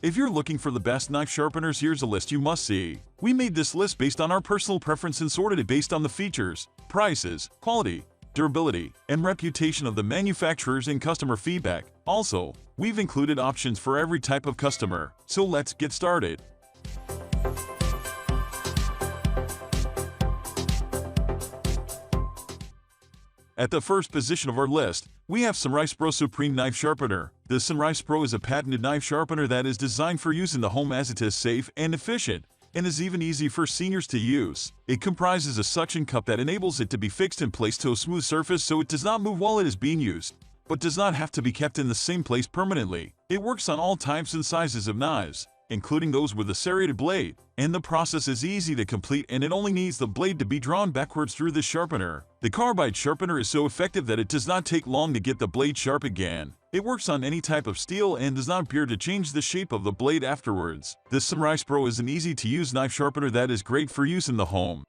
If you're looking for the best knife sharpeners, here's a list you must see. We made this list based on our personal preference and sorted it based on the features, prices, quality, durability, and reputation of the manufacturers and customer feedback. Also, we've included options for every type of customer. So let's get started. At the first position of our list, we have Sunrise Pro Supreme Knife Sharpener. The Sunrise Pro is a patented knife sharpener that is designed for use in the home as it is safe and efficient, and is even easy for seniors to use. It comprises a suction cup that enables it to be fixed in place to a smooth surface so it does not move while it is being used, but does not have to be kept in the same place permanently. It works on all types and sizes of knives, including those with a serrated blade, and the process is easy to complete and it only needs the blade to be drawn backwards through the sharpener. The carbide sharpener is so effective that it does not take long to get the blade sharp again. It works on any type of steel and does not appear to change the shape of the blade afterwards. The Sunrise Pro is an easy-to-use knife sharpener that is great for use in the home.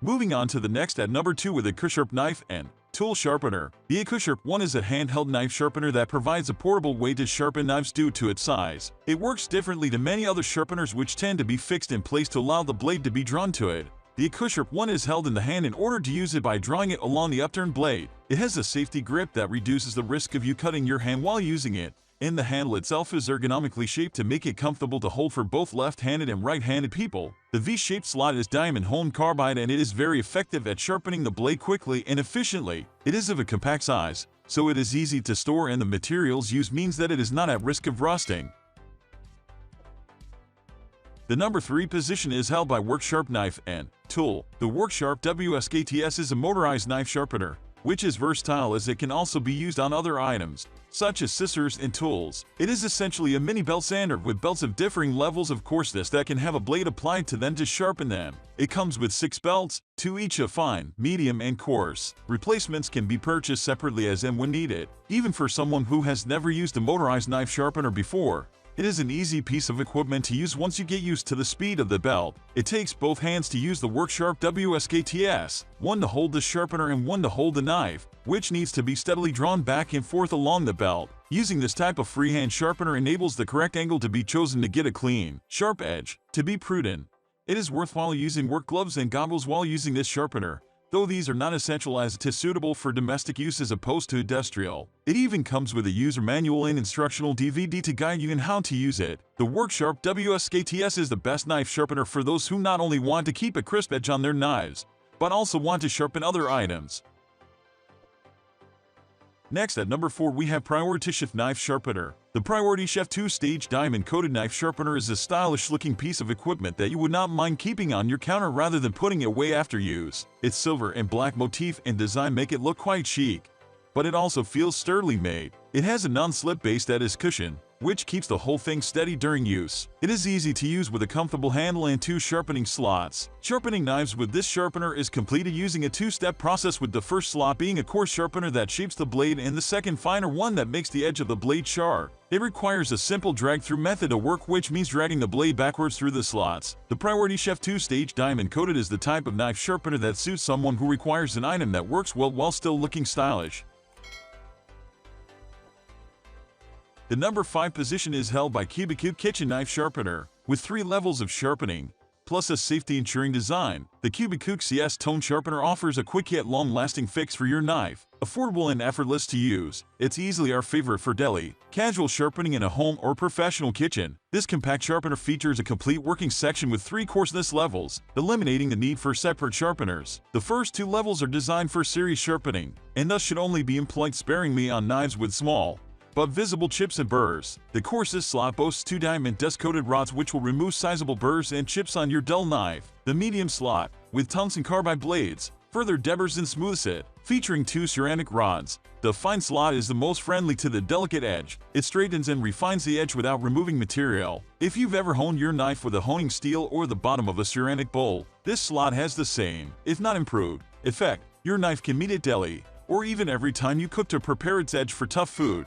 Moving on to the next at number 2 with the Kush Up knife and tool sharpener. The Kush Up 1 is a handheld knife sharpener that provides a portable way to sharpen knives due to its size. It works differently to many other sharpeners which tend to be fixed in place to allow the blade to be drawn to it. The Kush Up 1 is held in the hand in order to use it by drawing it along the upturned blade. It has a safety grip that reduces the risk of you cutting your hand while using it, and the handle itself is ergonomically shaped to make it comfortable to hold for both left-handed and right-handed people. The V-shaped slot is diamond-honed carbide and it is very effective at sharpening the blade quickly and efficiently. It is of a compact size, so it is easy to store and the materials used means that it is not at risk of rusting. The number 3 position is held by WorkSharp Knife and Tool. The WorkSharp WSKTS is a motorized knife sharpener, which is versatile as it can also be used on other items, such as scissors and tools. It is essentially a mini belt sander with belts of differing levels of coarseness that can have a blade applied to them to sharpen them. It comes with 6 belts, 2 each of fine, medium, and coarse. Replacements can be purchased separately as and when needed. Even for someone who has never used a motorized knife sharpener before, it is an easy piece of equipment to use once you get used to the speed of the belt. It takes both hands to use the WorkSharp WSKTS, one to hold the sharpener and one to hold the knife, which needs to be steadily drawn back and forth along the belt. Using this type of freehand sharpener enables the correct angle to be chosen to get a clean, sharp edge. To be prudent, it is worthwhile using work gloves and goggles while using this sharpener, though these are not essential as it is suitable for domestic use as opposed to industrial. It even comes with a user manual and instructional DVD to guide you in how to use it. The WorkSharp WSKTS is the best knife sharpener for those who not only want to keep a crisp edge on their knives, but also want to sharpen other items. Next at number 4 we have Priority Chef Knife Sharpener. The Priority Chef 2-stage diamond-coated knife sharpener is a stylish-looking piece of equipment that you would not mind keeping on your counter rather than putting it away after use. Its silver and black motif and design make it look quite chic, but it also feels sturdily made. It has a non-slip base that is cushioned, which keeps the whole thing steady during use. It is easy to use with a comfortable handle and 2 sharpening slots. Sharpening knives with this sharpener is completed using a 2-step process, with the first slot being a coarse sharpener that shapes the blade and the second finer one that makes the edge of the blade sharp. It requires a simple drag-through method to work, which means dragging the blade backwards through the slots. The Priority Chef 2-stage diamond-coated is the type of knife sharpener that suits someone who requires an item that works well while still looking stylish. The number 5 position is held by Cubic Kitchen Knife Sharpener. With 3 levels of sharpening, plus a safety-ensuring design, the Cubic CS Tone Sharpener offers a quick yet long-lasting fix for your knife. Affordable and effortless to use, it's easily our favorite for deli, casual sharpening in a home or professional kitchen. This compact sharpener features a complete working section with 3 coarseness levels, eliminating the need for separate sharpeners. The first 2 levels are designed for series sharpening, and thus should only be employed sparingly on knives with small but visible chips and burrs. The coarsest slot boasts 2 diamond dust-coated rods which will remove sizable burrs and chips on your dull knife. The medium slot, with tungsten carbide blades, further deburs and smooths it. Featuring 2 ceramic rods, the fine slot is the most friendly to the delicate edge. It straightens and refines the edge without removing material. If you've ever honed your knife with a honing steel or the bottom of a ceramic bowl, this slot has the same, if not improved, effect. Your knife can meet at deli, or even every time you cook to prepare its edge for tough food.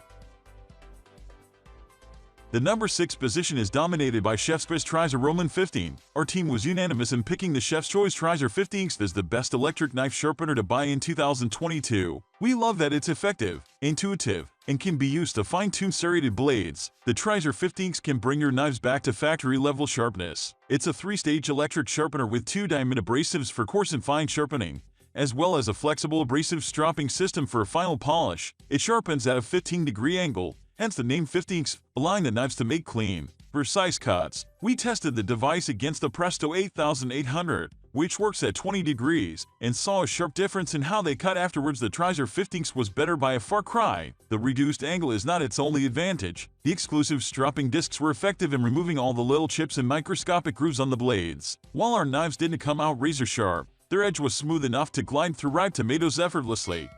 The number 6 position is dominated by Chef's Choice Tricer Roman 15. Our team was unanimous in picking the Chef's Choice Tricer 15 as the best electric knife sharpener to buy in 2022. We love that it's effective, intuitive, and can be used to fine-tune serrated blades. The Tricer 15 can bring your knives back to factory-level sharpness. It's a 3-stage electric sharpener with 2 diamond abrasives for coarse and fine sharpening, as well as a flexible abrasive stropping system for a final polish. It sharpens at a 15-degree angle, hence the name 15, allowing the knives to make clean, precise cuts. We tested the device against the Presto 8800, which works at 20 degrees, and saw a sharp difference in how they cut afterwards. The Tricer 15 was better by a far cry. The reduced angle is not its only advantage. The exclusive stropping discs were effective in removing all the little chips and microscopic grooves on the blades. While our knives didn't come out razor sharp, their edge was smooth enough to glide through ripe tomatoes effortlessly.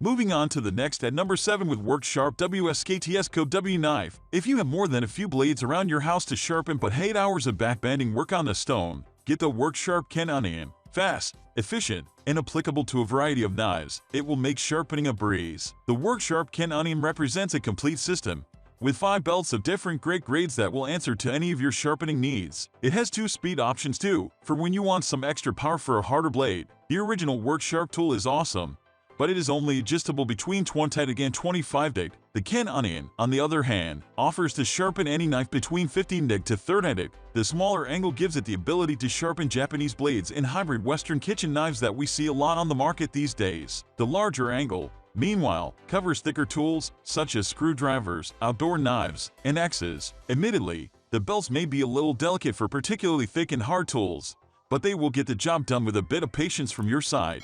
Moving on to the next at number 7 with WorkSharp WSKTS Code W Knife. If you have more than a few blades around your house to sharpen but hate hours of backbending work on a stone, get the WorkSharp Ken Onion. Fast, efficient, and applicable to a variety of knives, it will make sharpening a breeze. The WorkSharp Ken Onion represents a complete system, with 5 belts of different grades that will answer to any of your sharpening needs. It has 2 speed options too, for when you want some extra power for a harder blade. The original WorkSharp tool is awesome, but it is only adjustable between 20 dig and 25 dig. The Ken Onion, on the other hand, offers to sharpen any knife between 15 dig to 30 dig. The smaller angle gives it the ability to sharpen Japanese blades and hybrid Western kitchen knives that we see a lot on the market these days. The larger angle, meanwhile, covers thicker tools, such as screwdrivers, outdoor knives, and axes. Admittedly, the belts may be a little delicate for particularly thick and hard tools, but they will get the job done with a bit of patience from your side.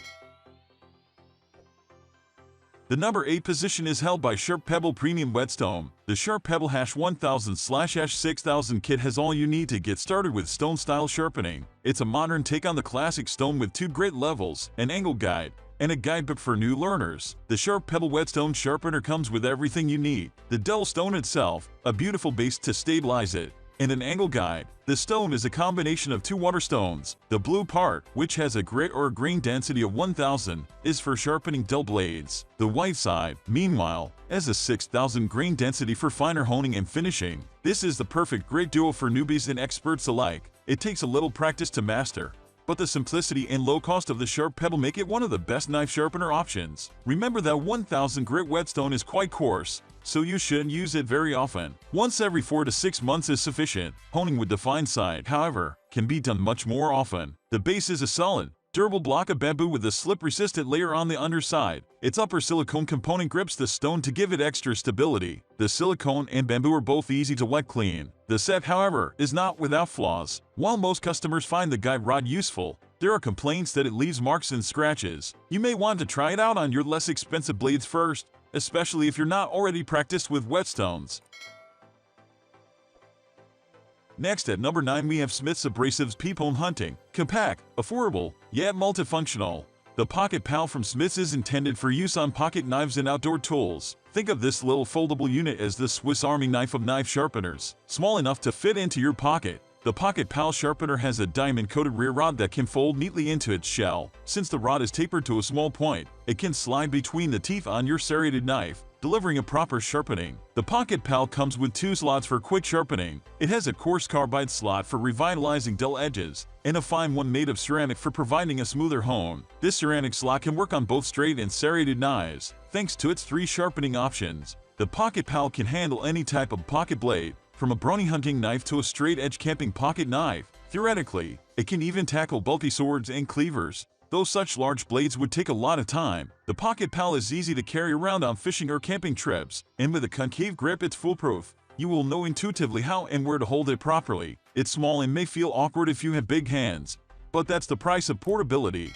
The number 8 position is held by Sharp Pebble Premium Whetstone. The Sharp Pebble #1000/6000 kit has all you need to get started with stone-style sharpening. It's a modern take on the classic stone with 2 grit levels, an angle guide, and a guidebook for new learners. The Sharp Pebble Whetstone Sharpener comes with everything you need: the dull stone itself, a beautiful base to stabilize it, and an angle guide. The stone is a combination of 2 water stones. The blue part, which has a grit or a grain density of 1000, is for sharpening dull blades. The white side, meanwhile, has a 6000 grain density for finer honing and finishing. This is the perfect grit duo for newbies and experts alike. It takes a little practice to master, but the simplicity and low cost of the Sharp Pebble make it one of the best knife sharpener options. Remember that 1000 grit whetstone is quite coarse, so you shouldn't use it very often. Once every 4 to 6 months is sufficient. Honing with the fine side, however, can be done much more often. The base is a solid, durable block of bamboo with a slip-resistant layer on the underside. Its upper silicone component grips the stone to give it extra stability. The silicone and bamboo are both easy to wet clean. The set, however, is not without flaws. While most customers find the guide rod useful, there are complaints that it leaves marks and scratches. You may want to try it out on your less expensive blades first, especially if you're not already practiced with whetstones. Next at number 9 we have Smith's Abrasives Peephole Hunting. Compact, affordable, yet multifunctional. The Pocket Pal from Smith's is intended for use on pocket knives and outdoor tools. Think of this little foldable unit as the Swiss Army knife of knife sharpeners, small enough to fit into your pocket. The Pocket Pal sharpener has a diamond-coated rear rod that can fold neatly into its shell. Since the rod is tapered to a small point, it can slide between the teeth on your serrated knife, delivering a proper sharpening. The Pocket Pal comes with 2 slots for quick sharpening. It has a coarse carbide slot for revitalizing dull edges, and a fine one made of ceramic for providing a smoother hone. This ceramic slot can work on both straight and serrated knives. Thanks to its 3 sharpening options, the Pocket Pal can handle any type of pocket blade, from a brawny hunting knife to a straight-edge camping pocket knife. Theoretically, it can even tackle bulky swords and cleavers. Though such large blades would take a lot of time, the Pocket Pal is easy to carry around on fishing or camping trips, and with a concave grip it's foolproof. You will know intuitively how and where to hold it properly. It's small and may feel awkward if you have big hands, but that's the price of portability.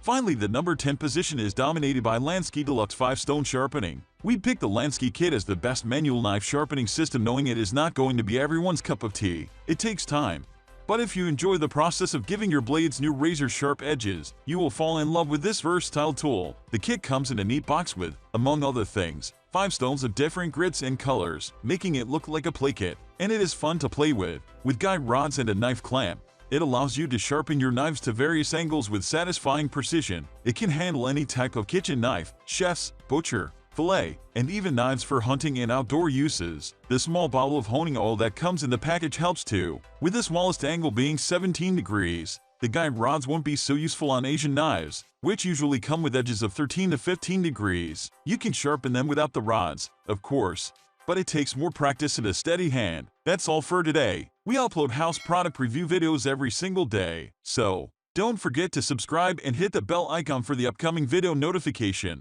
Finally, the number 10 position is dominated by Lansky Deluxe 5-Stone Sharpening. We picked the Lansky kit as the best manual knife sharpening system, knowing it is not going to be everyone's cup of tea. It takes time, but if you enjoy the process of giving your blades new razor-sharp edges, you will fall in love with this versatile tool. The kit comes in a neat box with, among other things, 5 stones of different grits and colors, making it look like a play kit. And it is fun to play with. With guide rods and a knife clamp, it allows you to sharpen your knives to various angles with satisfying precision. It can handle any type of kitchen knife, chef's, butcher, fillet, and even knives for hunting and outdoor uses. The small bottle of honing oil that comes in the package helps too. With the smallest angle being 17 degrees, the guide rods won't be so useful on Asian knives, which usually come with edges of 13 to 15 degrees. You can sharpen them without the rods, of course, but it takes more practice and a steady hand. That's all for today. We upload house product review videos every single day, so don't forget to subscribe and hit the bell icon for the upcoming video notification.